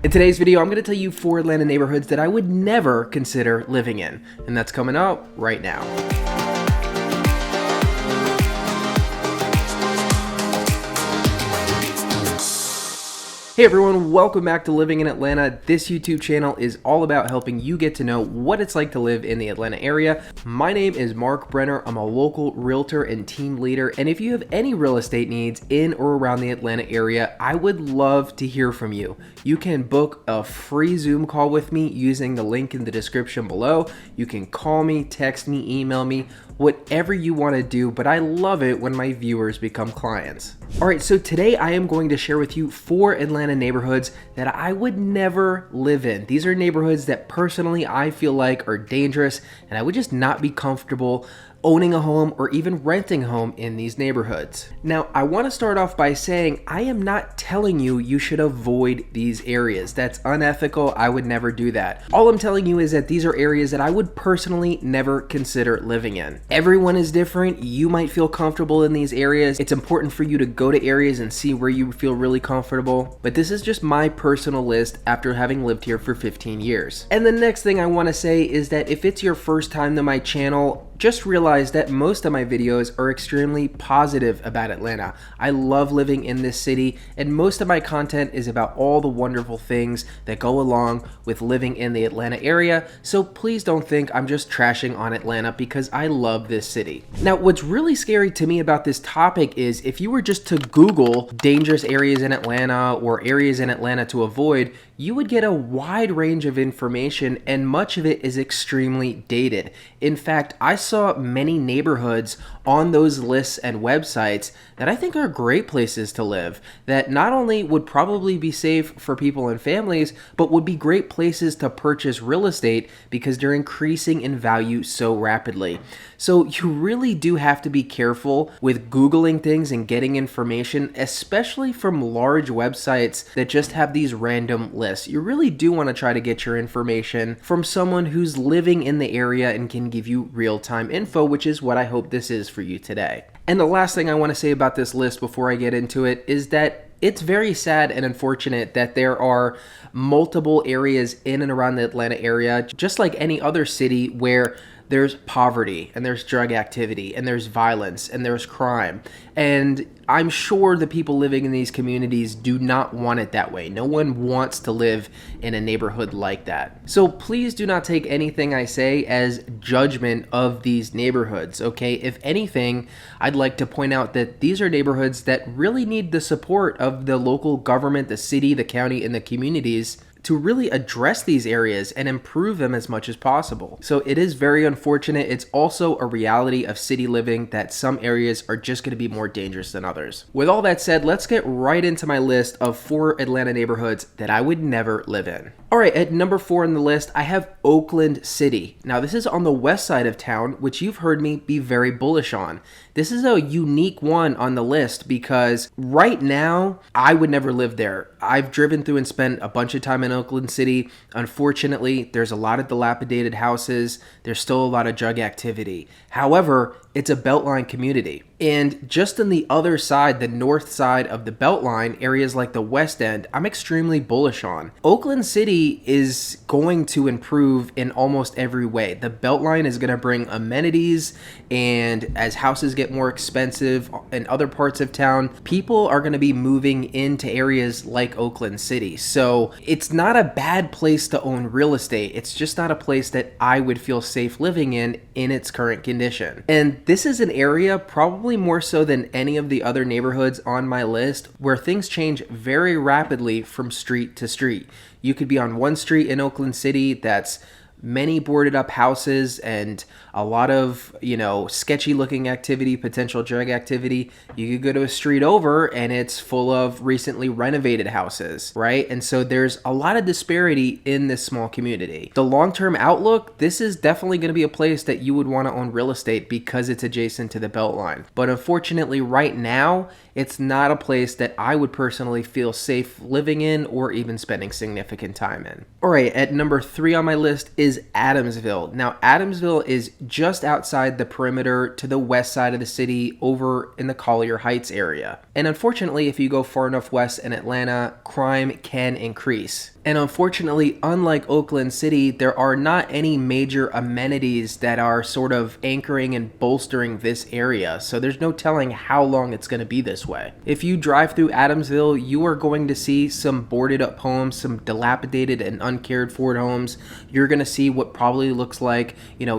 In today's video, I'm going to tell you 4 Atlanta neighborhoods that I would never consider living in, and that's coming up right now. Hey everyone, welcome back to Living in Atlanta. This YouTube channel is all about helping you get to know what it's like to live in the Atlanta area. My name is Mark Brenner. I'm a local realtor and team leader, and if you have any real estate needs in or around the Atlanta area, I would love to hear from you. You can book a free Zoom call with me using the link in the description below. You can call me, text me, email me, whatever you want to do, but I love it when my viewers become clients. All right, so today I am going to share with you 4 Atlanta neighborhoods that I would never live in. These are neighborhoods that personally I feel like are dangerous, and I would just not be comfortable owning a home or even renting a home in these neighborhoods. Now, I want to start off by saying I am not telling you you should avoid these areas. That's unethical. I would never do that. All I'm telling you is that these are areas that I would personally never consider living in. Everyone is different. You might feel comfortable in these areas. It's important for you to go to areas and see where you feel really comfortable. But this is just my personal list after having lived here for 15 years. And the next thing I want to say is that if it's your first time to my channel, just realize that most of my videos are extremely positive about Atlanta. I love living in this city, and most of my content is about all the wonderful things that go along with living in the Atlanta area, so please don't think I'm just trashing on Atlanta because I love this city. Now, what's really scary to me about this topic is if you were just to Google dangerous areas in Atlanta or areas in Atlanta to avoid, you would get a wide range of information, and much of it is extremely dated. In fact, I saw many neighborhoods on those lists and websites that I think are great places to live, that not only would probably be safe for people and families, but would be great places to purchase real estate because they're increasing in value so rapidly. So you really do have to be careful with Googling things and getting information, especially from large websites that just have these random lists. You really do want to try to get your information from someone who's living in the area and can give you real-time info, which is what I hope this is for you today. And the last thing I want to say about this list before I get into it is that it's very sad and unfortunate that there are multiple areas in and around the Atlanta area, just like any other city, where there's poverty and there's drug activity and there's violence and there's crime. And I'm sure the people living in these communities do not want it that way. No one wants to live in a neighborhood like that. So please do not take anything I say as judgment of these neighborhoods, okay? If anything, I'd like to point out that these are neighborhoods that really need the support of the local government, the city, the county, and the communities to really address these areas and improve them as much as possible. So it is very unfortunate. It's also a reality of city living that some areas are just going to be more dangerous than others. With all that said, let's get right into my list of 4 Atlanta neighborhoods that I would never live in. All right, at number 4 on the list, I have Oakland City. Now, this is on the west side of town, which you've heard me be very bullish on. This is a unique one on the list because right now, I would never live there. I've driven through and spent a bunch of time in Oakland City. Unfortunately, there's a lot of dilapidated houses. There's still a lot of drug activity. However, it's a Beltline community. And just on the other side, the north side of the Beltline, areas like the West End, I'm extremely bullish on. Oakland City is going to improve in almost every way. The Beltline is going to bring amenities, and as houses get more expensive in other parts of town, people are going to be moving into areas like Oakland City. So it's not a bad place to own real estate. It's just not a place that I would feel safe living in its current condition. And this is an area, probably more so than any of the other neighborhoods on my list, where things change very rapidly from street to street. You could be on one street in Oakland City that's many boarded up houses and a lot of, sketchy looking activity, potential drug activity. You could go to a street over and it's full of recently renovated houses, right? And so there's a lot of disparity in this small community. The long-term outlook, this is definitely going to be a place that you would want to own real estate because it's adjacent to the Beltline. But unfortunately, right now, it's not a place that I would personally feel safe living in or even spending significant time in. All right, at number 3 on my list is Adamsville. Now, Adamsville is just outside the perimeter to the west side of the city over in the Collier Heights area. And unfortunately, if you go far enough west in Atlanta, crime can increase. And unfortunately, unlike Oakland City, there are not any major amenities that are sort of anchoring and bolstering this area. So there's no telling how long it's going to be this way. If you drive through Adamsville, you are going to see some boarded up homes, some dilapidated and uncared for homes. You're going to see what probably looks like,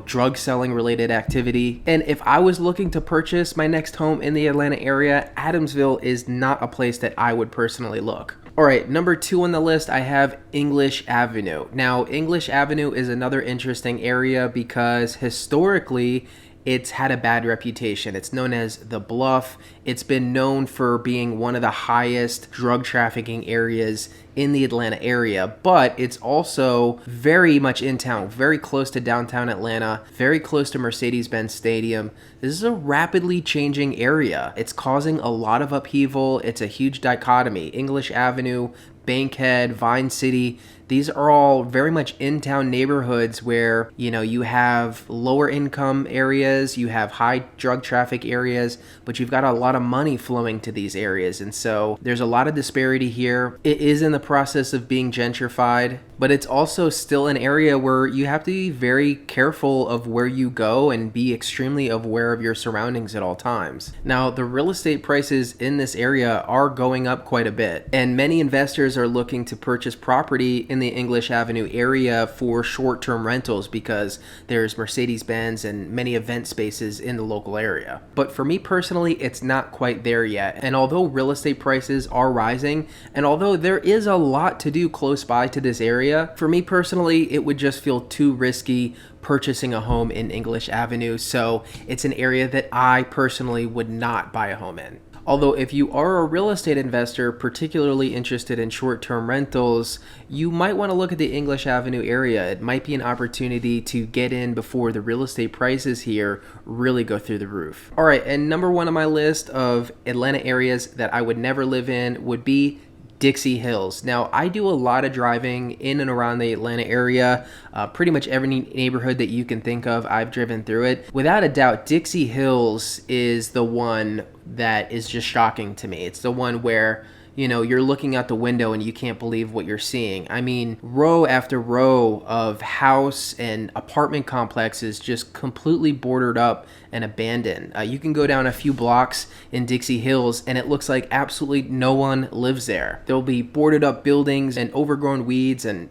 drug selling related activity. And if I was looking to purchase my next home in the Atlanta area, Adamsville is not a place that I would personally look. All right, number 2 on the list, I have English Avenue. Now, English Avenue is another interesting area because historically, it's had a bad reputation. It's known as the Bluff. It's been known for being one of the highest drug trafficking areas in the Atlanta area, but it's also very much in town, very close to downtown Atlanta, very close to Mercedes-Benz Stadium. This is a rapidly changing area. It's causing a lot of upheaval. It's a huge dichotomy. English Avenue, Bankhead, Vine City, these are all very much in-town neighborhoods where, you have lower income areas, you have high drug traffic areas, but you've got a lot of money flowing to these areas. And so there's a lot of disparity here. It is in the process of being gentrified, but it's also still an area where you have to be very careful of where you go and be extremely aware of your surroundings at all times. Now, the real estate prices in this area are going up quite a bit, and many investors are looking to purchase property in the English Avenue area for short-term rentals because there's Mercedes-Benz and many event spaces in the local area. But for me personally, it's not quite there yet. And although real estate prices are rising, and although there is a lot to do close by to this area, for me personally, it would just feel too risky purchasing a home in English Avenue. So it's an area that I personally would not buy a home in. Although if you are a real estate investor particularly interested in short-term rentals, you might want to look at the English Avenue area. It might be an opportunity to get in before the real estate prices here really go through the roof. All right, and number 1 on my list of Atlanta areas that I would never live in would be Dixie Hills. Now, I do a lot of driving in and around the Atlanta area. Pretty much every neighborhood that you can think of, I've driven through it. Without a doubt, Dixie Hills is the one that is just shocking to me. It's the one where you're looking out the window and you can't believe what you're seeing. I mean, row after row of house and apartment complexes just completely boarded up and abandoned. You can go down a few blocks in Dixie Hills and it looks like absolutely no one lives there. There'll be boarded up buildings and overgrown weeds and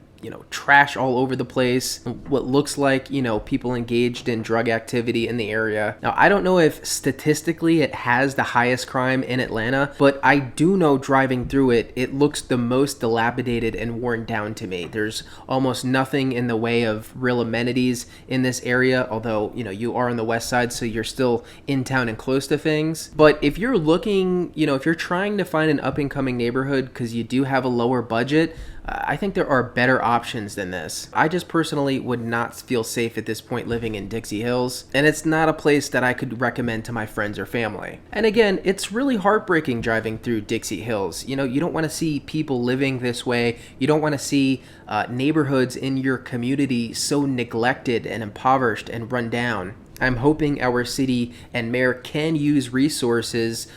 trash all over the place. What looks like, people engaged in drug activity in the area. Now, I don't know if statistically it has the highest crime in Atlanta, but I do know driving through it, it looks the most dilapidated and worn down to me. There's almost nothing in the way of real amenities in this area, although, you are on the west side, so you're still in town and close to things. But if you're looking, if you're trying to find an up-and-coming neighborhood because you do have a lower budget, I think there are better options than this. I just personally would not feel safe at this point living in Dixie Hills, and it's not a place that I could recommend to my friends or family. And again, it's really heartbreaking driving through Dixie Hills. You don't want to see people living this way. You don't want to see neighborhoods in your community so neglected and impoverished and run down. I'm hoping our city and mayor can use resources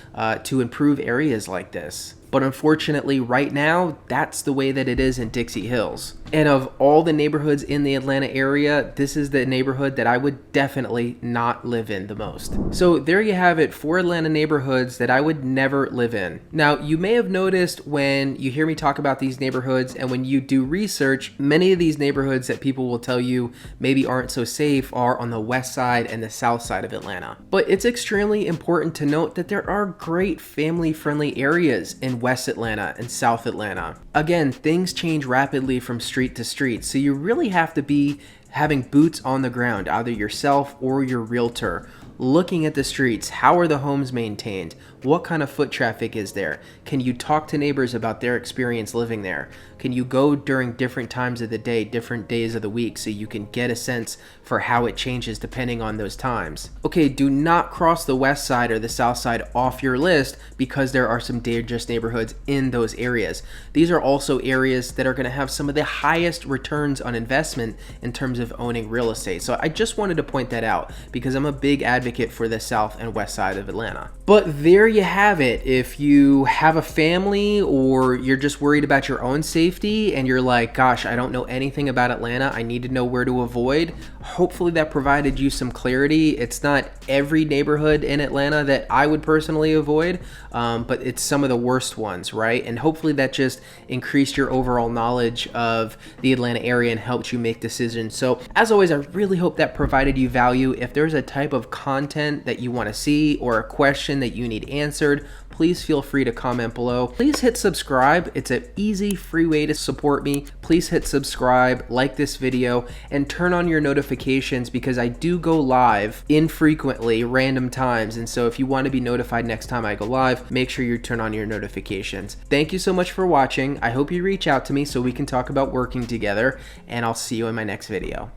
to improve areas like this. But unfortunately, right now, that's the way that it is in Dixie Hills. And of all the neighborhoods in the Atlanta area, this is the neighborhood that I would definitely not live in the most. So there you have it, 4 Atlanta neighborhoods that I would never live in. Now, you may have noticed when you hear me talk about these neighborhoods and when you do research, many of these neighborhoods that people will tell you maybe aren't so safe are on the west side and the south side of Atlanta. But it's extremely important to note that there are great family-friendly areas in West Atlanta and South Atlanta. Again, things change rapidly from street to street, so you really have to be having boots on the ground, either yourself or your realtor, looking at the streets. How are the homes maintained? What kind of foot traffic is there? Can you talk to neighbors about their experience living there? Can you go during different times of the day, different days of the week, so you can get a sense for how it changes depending on those times? Okay, do not cross the west side or the south side off your list because there are some dangerous neighborhoods in those areas. These are also areas that are going to have some of the highest returns on investment in terms of owning real estate. So I just wanted to point that out because I'm a big advocate advocate for the south and west side of Atlanta. But there you have it. If you have a family or you're just worried about your own safety and you're like, gosh, I don't know anything about Atlanta, I need to know where to avoid, hopefully that provided you some clarity. It's not every neighborhood in Atlanta that I would personally avoid, but it's some of the worst ones, right? And hopefully that just increased your overall knowledge of the Atlanta area and helped you make decisions. So as always, I really hope that provided you value. If there's a type of content that you want to see or a question that you need answered, please feel free to comment below. Please hit subscribe. It's an easy, free way to support me. Please hit subscribe, like this video, and turn on your notifications because I do go live infrequently, random times. And so if you want to be notified next time I go live, make sure you turn on your notifications. Thank you so much for watching. I hope you reach out to me so we can talk about working together, and I'll see you in my next video.